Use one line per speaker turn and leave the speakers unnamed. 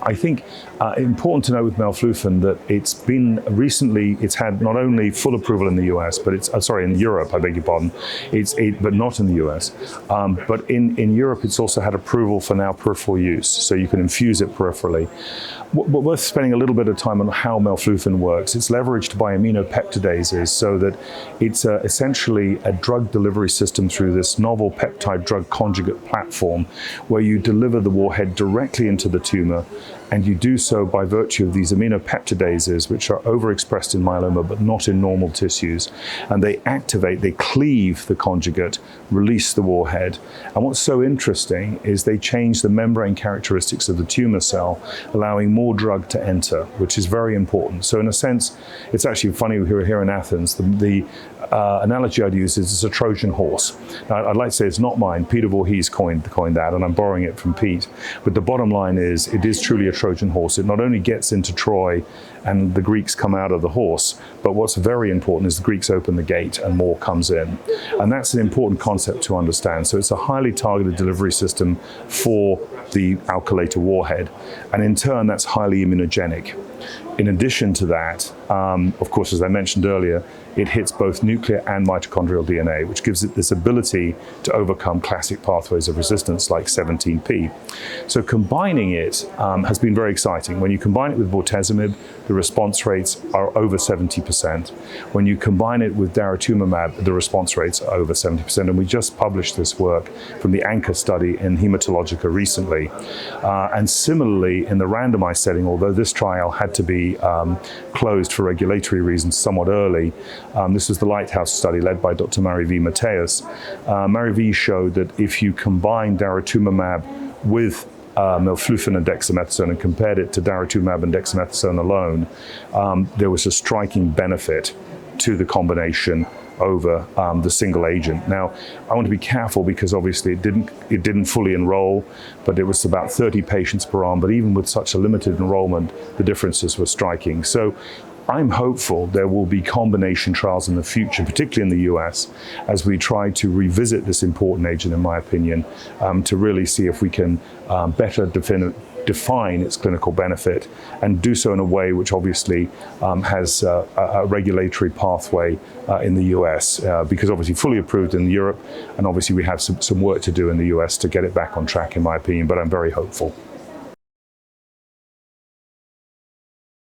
I think important to note with Melflufen that it's been recently, it's had not only full approval in the US, but it's, in Europe, I beg your pardon, but not in the US. But in Europe, it's also had approval for now peripheral use, so you can infuse it peripherally. But worth spending a little bit of time on how Melflufen works. It's leveraged by aminopeptidases, so that it's essentially a drug delivery system through this novel peptide-drug conjugate platform, where you deliver the warhead directly into the tumor, and you do so by virtue of these aminopeptidases, which are overexpressed in myeloma but not in normal tissues. And they activate, they cleave the conjugate, release the warhead. And what's so interesting is they change the membrane characteristics of the tumor cell, allowing more drug to enter, which is very important. So in a sense, it's actually funny, we're here in Athens, the analogy I'd use is it's a Trojan horse. Now, I'd like to say it's not mine. Peter Voorhees coined that, and I'm borrowing it from Pete. But the bottom line is, it is truly a Trojan horse. It not only gets into Troy and the Greeks come out of the horse, but what's very important is the Greeks open the gate and more comes in. And that's an important concept to understand. So it's a highly targeted delivery system for the alkylator warhead, and in turn that's highly immunogenic. In addition to that, of course, as I mentioned earlier, it hits both nuclear and mitochondrial DNA, which gives it this ability to overcome classic pathways of resistance like 17P. So combining it has been very exciting. When you combine it with Bortezomib, the response rates are over 70%. When you combine it with Daratumumab, the response rates are over 70%. And we just published this work from the ANCHOR study in Hematologica recently. And similarly, in the randomized setting, although this trial had to be closed for regulatory reasons somewhat early, this was the LIGHTHOUSE study led by Dr. Mary V. Mateus. Mary V showed that if you combine Daratumumab with Melflufen and Dexamethasone and compared it to Daratumumab and Dexamethasone alone, there was a striking benefit to the combination over the single agent. Now, I want to be careful because obviously it didn't fully enroll, but it was about 30 patients per arm. But even with such a limited enrollment, the differences were striking. So I'm hopeful there will be combination trials in the future, particularly in the US, as we try to revisit this important agent, in my opinion, to really see if we can better define its clinical benefit and do so in a way which obviously has a regulatory pathway in the US, because obviously fully approved in Europe, and obviously we have some work to do in the US to get it back on track, in my opinion, but I'm very hopeful.